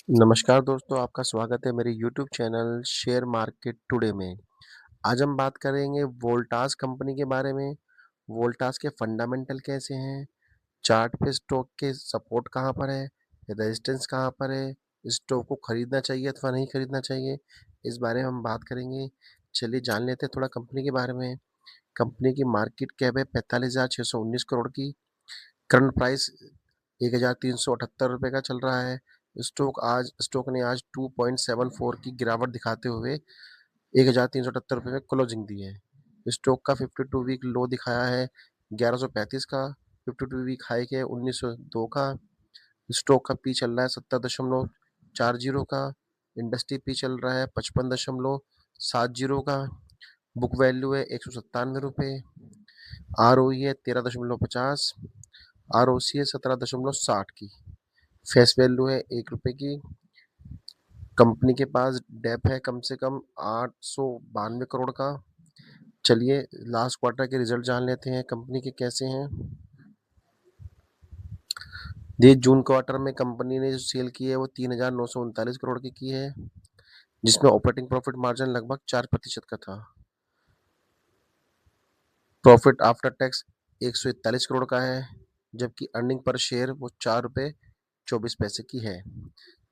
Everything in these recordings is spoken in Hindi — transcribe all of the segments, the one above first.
नमस्कार दोस्तों, आपका स्वागत है मेरे YouTube channel share market today में। आज हम बात करेंगे वोल्टास कंपनी के बारे में। वोल्टास के फंडामेंटल कैसे हैं, चार्ट पे स्टॉक के सपोर्ट कहाँ पर है, रेजिस्टेंस कहाँ पर है, स्टॉक को खरीदना चाहिए अथवा नहीं खरीदना चाहिए, इस बारे में हम बात करेंगे। चलिए जान लेते हैं थोड़ा कंपनी के बारे में। कंपनी की मार्केट कैप है 45,619 करोड़ की। करंट प्राइस 1,378 रुपये का चल रहा है। स्टॉक ने आज 2.74 की गिरावट दिखाते हुए 1,378 रुपये में क्लोजिंग दी है। स्टॉक का 52 वीक लो दिखाया है 1135 का, 52 वीक हाई है 1902 का। स्टॉक का पी चल रहा है 70.40 का। इंडस्ट्री पी चल रहा है 55.70 का। बुक वैल्यू है 197 रुपये। आर ओ है 13.50। आर ओ सी है 17.60 की। फेस वैल्यू है 1 रुपये की। कंपनी के पास डेप है कम से कम 892 करोड़ का। चलिए लास्ट क्वार्टर के रिजल्ट जान लेते हैं कंपनी के कैसे हैं। ये जून क्वार्टर में कंपनी ने जो सेल की है वो 3,939 करोड़ की है, जिसमें ऑपरेटिंग प्रॉफिट मार्जिन लगभग 4% का था। प्रॉफिट आफ्टर टैक्स 141 करोड़ का है, जबकि अर्निंग पर शेयर वो 4 रुपये 24 पैसे की है।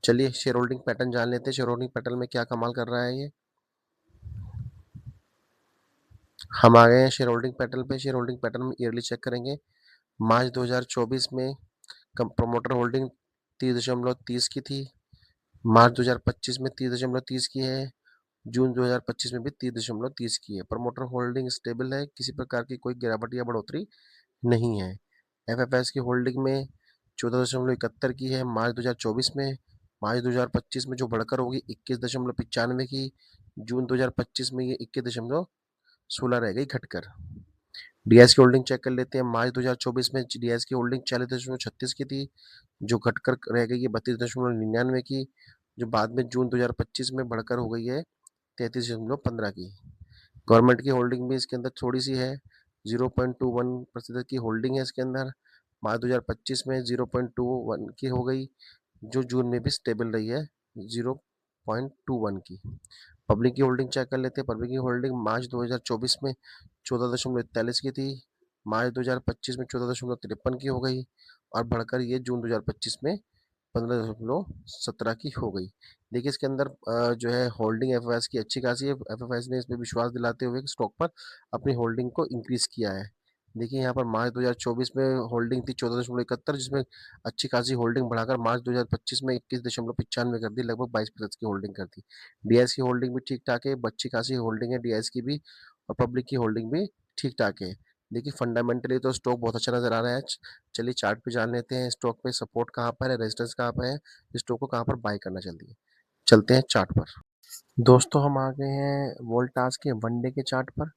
चलिए शेयर होल्डिंग पैटर्न जान लेते हैं, शेयर होल्डिंग पैटर्न में क्या कमाल कर रहा है ये। हम आ गए हैं शेयर होल्डिंग पैटर्न पे। शेयर होल्डिंग पैटर्न में ईयरली चेक करेंगे। मार्च 2024 में प्रमोटर होल्डिंग 30.30 की थी। मार्च 2025 में 30.30 की है। जून 2025 में भी 30.30 की है। प्रमोटर होल्डिंग स्टेबल है, किसी प्रकार की कोई गिरावट या बढ़ोतरी नहीं है। एफएफएस की होल्डिंग में 14.71 की है मार्च 2024 में। मार्च 2025 में जो बढ़कर होगी 21.95 की। जून 2025 में ये 21.16 रह गई घटकर। डीएस की होल्डिंग चेक कर लेते हैं। मार्च 2024 में डीएस की होल्डिंग 40.36 की थी, जो घटकर रह गई है 32.99 की, जो बाद में जून 2025 में बढ़कर हो गई है 33.15 की। गवर्नमेंट की होल्डिंग भी इसके अंदर थोड़ी सी है, 0.21% की होल्डिंग है इसके अंदर। मार्च 2025 में 0.21 की हो गई, जो जून में भी स्टेबल रही है 0.21 की। पब्लिक की होल्डिंग चेक कर लेते हैं। पब्लिक की होल्डिंग मार्च 2024 में 14.41 की थी, मार्च 2025 में 14.53 की हो गई, और बढ़कर ये जून 2025 में 15.17 की हो गई। देखिए इसके अंदर जो है होल्डिंग एफएफएस की अच्छी खासी है। एफएफएस ने इसमें विश्वास दिलाते हुए स्टॉक पर अपनी होल्डिंग को इंक्रीज किया है। देखिए यहाँ पर मार्च 2024 में होल्डिंग थी 14.71, जिसमें अच्छी खासी होल्डिंग बढ़ाकर मार्च 2025 में 21.95 कर दी, लगभग 22% की होल्डिंग कर दी। डीएस की होल्डिंग भी ठीक ठाक है, अच्छी खासी होल्डिंग है डीएस की भी, और पब्लिक की होल्डिंग भी ठीक ठाक है। देखिए फंडामेंटली तो स्टॉक बहुत अच्छा नजर आ रहा है। चलिए चार्ट पे जान लेते हैं स्टॉक पे सपोर्ट कहाँ पर है, रेजिस्टेंस कहाँ पर है, स्टॉक को कहाँ पर बाय करना चाहिए। चलते हैं चार्ट पर। दोस्तों हम आ गए हैं वोल्टास के वनडे के चार्ट पर।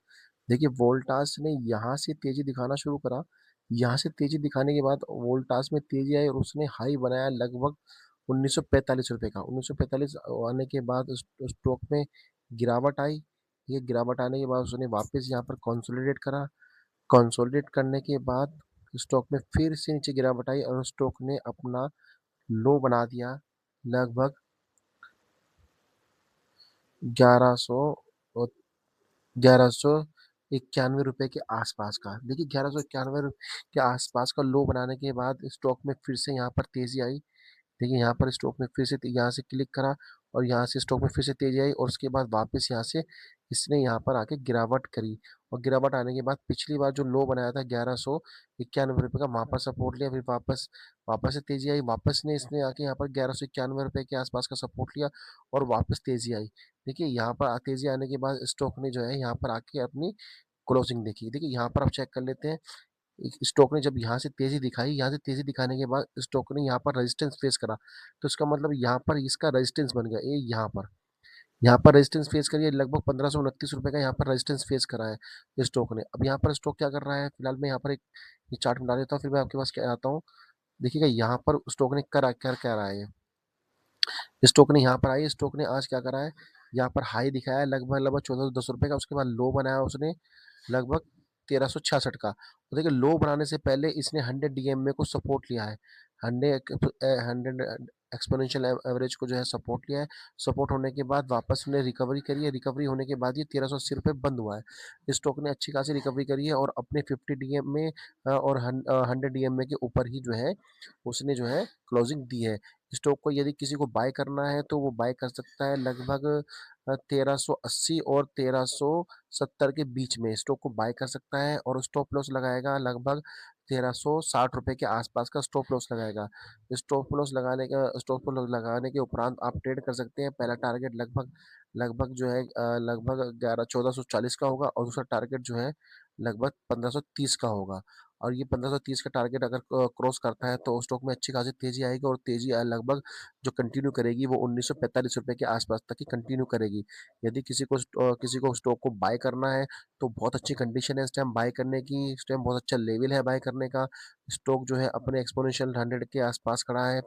देखिए वोल्टास ने यहाँ से तेजी दिखाना शुरू करा। यहाँ से तेजी दिखाने के बाद वोल्टास में तेजी आई और उसने हाई बनाया लगभग 1945 रुपये का। 1945 आने के बाद स्टॉक में गिरावट आई। ये गिरावट आने के बाद उसने वापस यहाँ पर कंसोलिडेट करा। कंसोलिडेट करने के बाद स्टॉक में फिर से नीचे गिरावट आई और स्टॉक ने अपना लो बना दिया लगभग 1191 के आसपास का। देखिए 1191 के आसपास का लो बनाने के बाद स्टॉक में फिर से यहाँ पर तेजी आई। देखिए यहाँ पर स्टॉक में फिर से यहाँ से क्लिक करा और यहाँ से स्टॉक में फिर से तेजी आई, और उसके बाद वापस यहाँ से इसने यहाँ पर आके गिरावट करी, और गिरावट आने के बाद पिछली बार जो लो बनाया था 1191 रुपये का, वहाँ पर सपोर्ट लिया। फिर वापस वापस से तेजी आई, वापस ने इसने आके यहाँ पर 1191 रुपये के आसपास का सपोर्ट लिया और वापस तेजी आई। देखिए यहाँ पर तेजी आने के बाद स्टॉक ने जो है यहाँ पर आके अपनी क्लोजिंग देखी। देखिए यहाँ पर आप चेक कर लेते हैं। स्टॉक ने जब यहाँ से तेजी दिखाई, यहाँ से तेजी दिखाने के बाद स्टॉक ने यहाँ पर रेजिस्टेंस फेस करा, तो इसका मतलब यहाँ पर इसका रेजिस्टेंस बन गया। ये यहाँ पर रेजिस्टेंस फेस करिए, लगभग 1529 रुपये का यहाँ पर रेजिस्टेंस फेस करा है स्टॉक ने। अब यहाँ पर स्टॉक क्या कर रहा है, फिलहाल मैं यहाँ पर एक ये चार्ट बना देता हूँ, फिर मैं आपके पास क्या आता हूँ। देखिएगा यहाँ पर स्टॉक ने कर कर क्या रहा है। स्टॉक ने यहाँ पर आई, स्टॉक ने आज क्या करा है, यहाँ पर हाई दिखाया है लगभग लगभग 1410 रुपये का। उसके बाद लो बनाया उसने लगभग 1366 का। तो देखिए लो बनाने से पहले इसने 100 DMA को सपोर्ट लिया है। 100 एक्सपोनेंशियल एवरेज को जो है सपोर्ट लिया है। सपोर्ट होने के बाद वापस ने रिकवरी करी है। रिकवरी होने के बाद ये 1380 रुपये बंद हुआ है। इस स्टॉक ने अच्छी खासी रिकवरी करी है और अपने 50 डीएम में और 100 डीएम के ऊपर ही जो है उसने जो है क्लोजिंग दी है। स्टॉक को यदि किसी को बाय करना है तो वो बाय कर सकता है लगभग 1380 और 1370 के बीच में स्टॉक को बाय कर सकता है और स्टॉप लॉस लगाएगा लगभग 1360 रुपये के आसपास का स्टॉप लॉस लगाएगा। स्टॉप लॉस लगाने के उपरांत आप ट्रेड कर सकते हैं। पहला टारगेट लगभग लगभग जो है लगभग 1440 का होगा और दूसरा टारगेट जो है लगभग 1530 का होगा। और ये 1530 का टारगेट अगर क्रॉस करता है तो स्टॉक में अच्छी खासी तेजी आएगी और तेजी लगभग जो कंटिन्यू करेगी वो 1945 रुपये के आसपास तक ही कंटिन्यू करेगी। यदि किसी को स्टॉक को बाय करना है तो बहुत अच्छी कंडीशन है इस टाइम बाय करने की। इस टाइम बहुत अच्छा लेवल है बाय करने का। स्टॉक जो है अपने एक्सपोनेंशियल 100 के आसपास खड़ा है।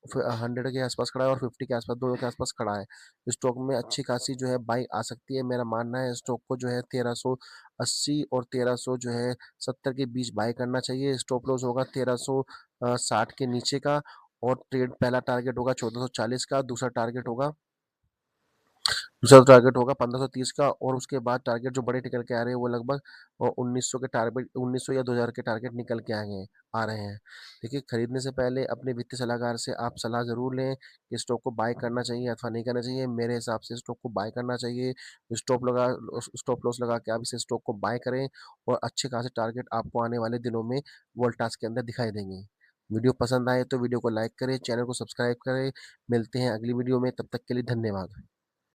100 के आसपास खड़ा है और 50 के आसपास, दोनों के आसपास खड़ा है। स्टॉक में अच्छी खासी जो है बाई आ सकती है। मेरा मानना है स्टॉक को जो है 1380 और 1300 जो है 70 के बीच बाय करना चाहिए। स्टॉप लॉस होगा 1360 के नीचे का और ट्रेड पहला टारगेट होगा 1440 का, दूसरा टारगेट होगा 1530 का और उसके बाद टारगेट जो बड़े निकल के आ रहे हैं वो लगभग 1900 के टारगेट, 1900 या 2000 के टारगेट निकल के आ रहे हैं। देखिए, खरीदने से पहले अपने वित्तीय सलाहकार से आप सलाह जरूर लें कि स्टॉक को बाय करना चाहिए अथवा नहीं करना चाहिए। मेरे हिसाब से स्टॉक को बाय करना चाहिए। स्टॉप लॉस लगा के आप इसे स्टॉक को बाय करें और अच्छे खासे टारगेट आपको आने वाले दिनों में वोल्टास के अंदर दिखाई देंगे। वीडियो पसंद आए तो वीडियो को लाइक करें, चैनल को सब्सक्राइब करें। मिलते हैं अगली वीडियो में, तब तक के लिए धन्यवाद।